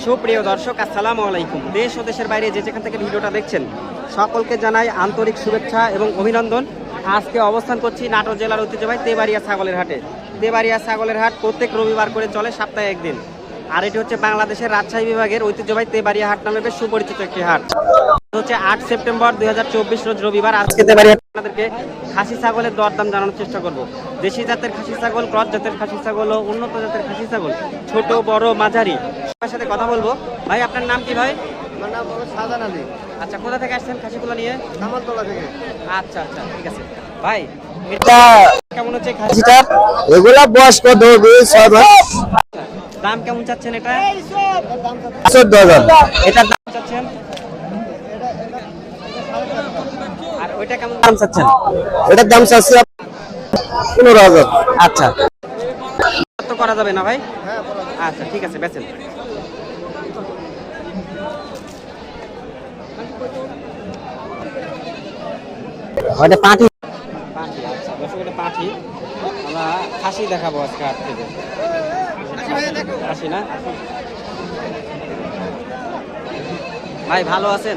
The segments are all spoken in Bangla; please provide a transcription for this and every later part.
সুপ্রিয় দর্শক, আসসালামু আলাইকুম। দেশ ও দেশের বাইরে যে যেখান থেকে ভিডিওটা দেখছেন সকলকে জানাই আন্তরিক শুভেচ্ছা এবং অভিনন্দন। আজকে অবস্থান করছি নাটোর জেলার ঐতিহ্যবাহী তেবাড়িয়া ছাগলের হাটে। তেবাড়িয়া ছাগলের হাট প্রত্যেক রবিবার করে চলে, সপ্তাহে একদিন। আর এটি হচ্ছে বাংলাদেশের রাজশাহী বিভাগের ঐতিহ্যবাহী তেবাড়িয়া হাট নামে বেশ সুপরিচিত একটি হাট। হচ্ছে 8 সেপ্টেম্বর 2024 রোজ রবিবার। আজকে তেবাড়িয়া আপনাদেরকে খাসি ছাগলের দরদাম জানানোর চেষ্টা করব। দেশি জাতের খাসি ছাগল, ক্রস জাতের খাসি ছাগল ও উন্নত জাতের খাসি ছাগল, ছোট বড় মাঝারি, সবার সাথে কথা বলবো। ভাই আপনার নাম কি ভাই? আমার নাম হলো শাহজাহান আলী। আচ্ছা, কোথা থেকে আসছেন খাসিগুলো নিয়ে? কামালতলা থেকে। আচ্ছা আচ্ছা, ঠিক আছে ভাই। এটা কেমন হচ্ছে খাসিটা? এগুলা বয়স কত হবে? 6 মাস। দাম কেমন চাচ্ছেন এটা? 14,000। এটার দাম চাচ্ছেন? আর ওইটা কেমন দাম চাচ্ছেন? এটার দাম চাচ্ছি 15,000। আচ্ছা, কত করা যাবে না ভাই? আচ্ছা ঠিক আছে, বেচেন। ওটা পাটি পাঠি, আচ্ছা দর্শক, এটা পাঠি। আমরা খাসি দেখাবো আজকে হাট থেকে। খাসি না ভাই, ভালো আছেন?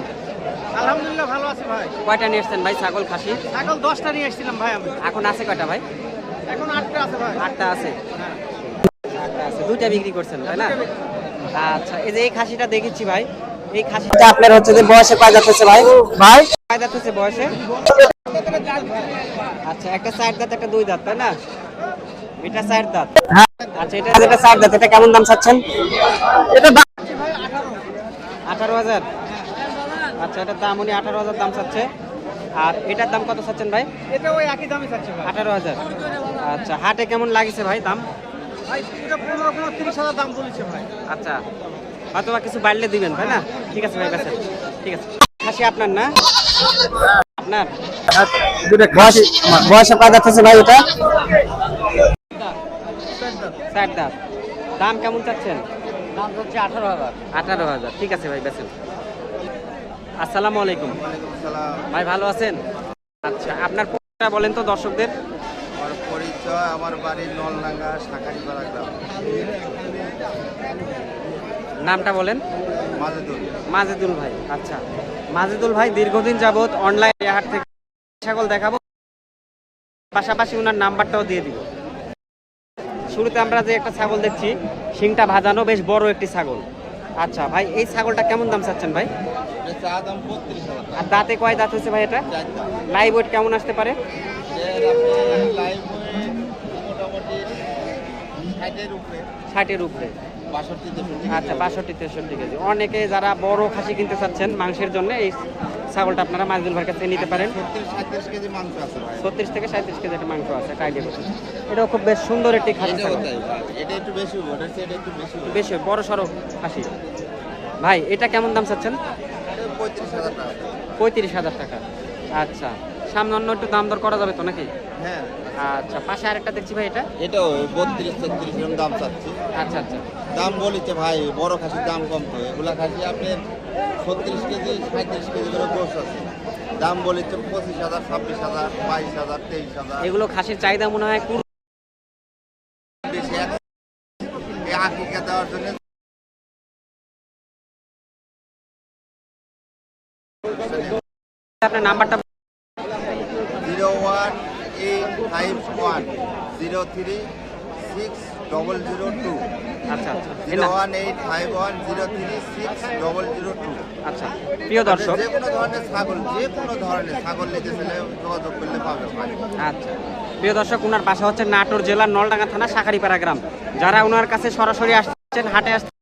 আলহামদুলিল্লাহ ভালো আছে ভাই। কয়টা নিয়ে এসছেন ভাই ছাগল খাসি? ছাগল 10টা নিয়ে আসছিলাম ভাই আমি। এখন আছে কয়টা ভাই? এখন 8টা আছে ভাই। 8টা আছে। 8টা আছে, 2টা বিক্রি করছেন তাই না? আচ্ছা, এই যে এই খাসিটা দেখেছি ভাই, এই খাসিটা আপনার হচ্ছে যে বয়সে কয় দাঁত হচ্ছে ভাই? ভাই কয় দাঁত হচ্ছে বয়সে? আচ্ছা, একটা 4 দাঁত একটা 2 দাঁত তাই না? এটা 4 দাঁত। আচ্ছা, এটা যেটা 4 দাঁত, এটা কেমন দাম চাচ্ছেন? এটা 18,000। আচ্ছা, এটার দাম উনি 18,000 দাম চাচ্ছে। আর এটার দাম কত চাচ্ছেন ভাই? এটা ওই একই দামই চাচ্ছি ভাই। 18,000। আচ্ছা, হাটে কেমন লাগিছে ভাই দাম? ভাই এটা 15,000 দাম বলেছে ভাই। আচ্ছা, হয়তো বা কিছু বাড়লে দিবেন তাই না? ঠিক আছে ভাই, বেচেন। ঠিক আছে। খাসি আপনার না? আপনার বয়সে কয় দাঁত আছে ভাই এটা? 4 দাঁত। দাম কেমন চাচ্ছেন? দাম হচ্ছে 18,000। 18,000। ঠিক আছে ভাই, বেচেন। আসসালামু আলাইকুম ভাই, ভালো আছেন? আচ্ছা, আপনার পরিচয় বলেন তো দর্শকদের। আমার পরিচয়, আমার বাড়ি নলডাঙ্গা শাকারিপাড়া গ্রাম। নামটা বলেন। মাজেদুল। মাজেদুল ভাই। আচ্ছা, মাজেদুল ভাই দীর্ঘদিন যাবত অনলাইন হাট থেকে ছাগল দেখাবো, পাশাপাশি ওনার নাম্বারটাও দিয়ে দিব। শুরুতে আমরা যে একটা ছাগল দেখছি, শিংটা ভাজানো, বেশ বড় একটি ছাগল। আচ্ছা ভাই, এই ছাগলটা কেমন দাম চাচ্ছেন ভাই? চা দাম 35,000। আর দাঁতে কয় দাঁত হচ্ছে ভাই এটা? লাইভ ওয়েট কেমন আসতে পারে? লাইভ মোটামুটি 60-এর উপরে। 60-এর উপরে। 62-63। আচ্ছা, 62-63 কেজি। অনেকে যারা বড় খাসি কিনতে চাচ্ছেন মাংসের জন্য, এই ছাগলটা আপনারা মাজেদুল ভাইয়ের কাছে নিতে পারেন। 36-37 কেজি মাংস আছে ভাই। 36 থেকে 37 কেজি একটা মাংস আছে, একটা আইডিয়া করছেন। এটাও খুব বেশ সুন্দর একটি খাসি ছাগল। এটা একটু বেশি হবে, ওটার চেয়ে এটা একটু বেশি হবে। বেশ বড় সড়ো খাসি। ভাই এটা কেমন দাম চাচ্ছেন? 35,000 টাকা। 35,000 টাকা। আচ্ছা, সামনে অন্য একটু দাম দর করা যাবে তো নাকি? হ্যাঁ, আচ্ছা, পাশে আরেকটা দেখছি ভাই, এটা? এটাও 32-33 এরকম দাম চাচ্ছি। আচ্ছা আচ্ছা, দাম বলিছে ভাই, বড় খাসির দাম কম তো। এগুলা খাসি আপনার 36 কেজি 37 কেজি করে গোস আছে। দাম বলিছে 25,000, 26,000, 22,000, 23,000। এগুলো খাসির চাহিদা মনে হয় বেশি এই আকিকা দেওয়ার জন্য। আপনার নাম্বারটা? 01851036002। আচ্ছা আচ্ছা, 01851036002। আচ্ছা প্রিয় দর্শক, যে কোনো ধরনের ছাগল নিতে চাইলে যোগাযোগ করলে পাবে ভাই। আচ্ছা প্রিয় দর্শক, ওনার বাসা হচ্ছে নাটোর জেলার নলডাঙ্গা থানা শাকারিপাড়া গ্রাম। যারা ওনার কাছে সরাসরি আসছেন, হাটে আসছেন,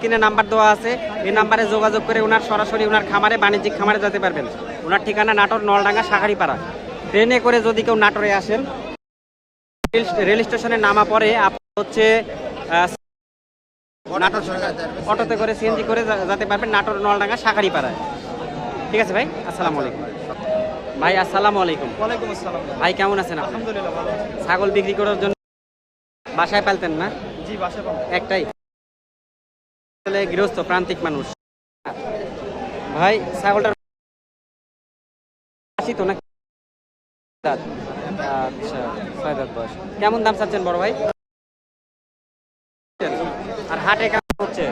কিনে নাম্বার দেওয়া আছে, এই নাম্বারে যোগাযোগ করে ওনার সরাসরি ওনার খামারে, বাণিজ্যিক খামারে যেতে পারবেন। ওনার ঠিকানা নাটোর নলডাঙ্গা শাকারিপাড়া। ট্রেনে করে যদি কেউ নাটোরে আসেন, রেল স্টেশনে নামা পরে আপনার হচ্ছে নাটোর অটোতে করে, সিএনজি করে যেতে পারবেন নাটোর নলডাঙ্গা শাকারিপাড়ায়। ঠিক আছে ভাই, আসসালামু আলাইকুম। ভাই আসসালামু আলাইকুম। ওয়ালাইকুম আসসালাম। ভাই কেমন আছেন আপনি? আলহামদুলিল্লাহ ভালো আছি। ছাগল বিক্রি করার জন্য বাসায় পালতেন না? জি, বাসায় পাবো। একটাই? আসলে গৃহস্থ প্রান্তিক মানুষ। ভাই ছাগলটার আসি তো না? আচ্ছা, 6 দাঁত বয়স। কেমন দাম চাচ্ছেন বড় ভাই? আর হাটে কেমন হচ্ছে?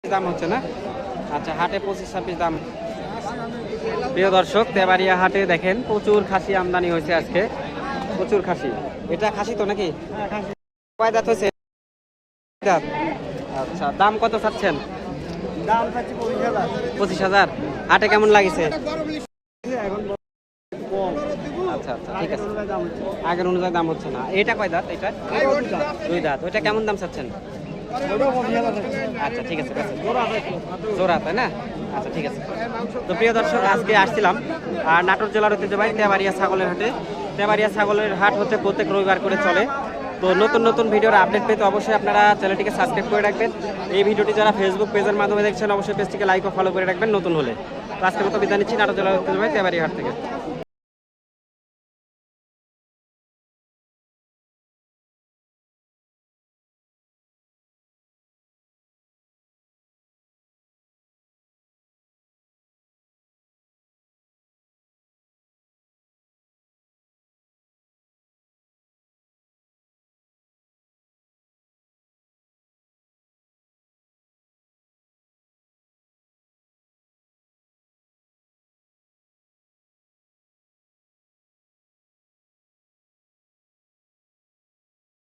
দাম হচ্ছে না? আচ্ছা, হাটে 25-26 দাম। প্রিয় দর্শক, তেবাড়িয়া হাটে দেখেন প্রচুর খাসি আমদানি হয়েছে আজকে, প্রচুর খাসি। এটা খাসি তো নাকি? কয় দাঁত হয়েছে? দাঁত। আচ্ছা, দাম কত চাচ্ছেন? দাম চাচ্ছি 25,000। 25,000। হাটে কেমন লাগিছে? আচ্ছা আচ্ছা, ঠিক আছে। আগের অনুযায়ী দাম হচ্ছে না। এটা কয় দাঁত? এটা 2 দাঁত। ওইটা কেমন দাম চাচ্ছেন? আচ্ছা, ঠিক আছে, জোড়া, তাই না? আচ্ছা, ঠিক আছে। তো প্রিয় দর্শক, আজকে আসছিলাম আর নাটোর জেলার ঐতিহ্যবাহী তেবাড়িয়া ছাগলের হাটে। তেবাড়িয়া ছাগলের হাট হচ্ছে প্রত্যেক রবিবার করে চলে। তো নতুন নতুন ভিডিওর আপডেট পেতে অবশ্যই আপনারা চ্যানেলটিকে সাবস্ক্রাইব করে রাখবেন। এই ভিডিওটি যারা ফেসবুক পেজের মাধ্যমে দেখছেন অবশ্যই পেজটিকে লাইক ও ফলো করে রাখবেন নতুন হলে। তো আজকের মতো বিদায় নিচ্ছি নাটোর জেলার ঐতিহ্যবাহী তেবাড়িয়া হাট থেকে।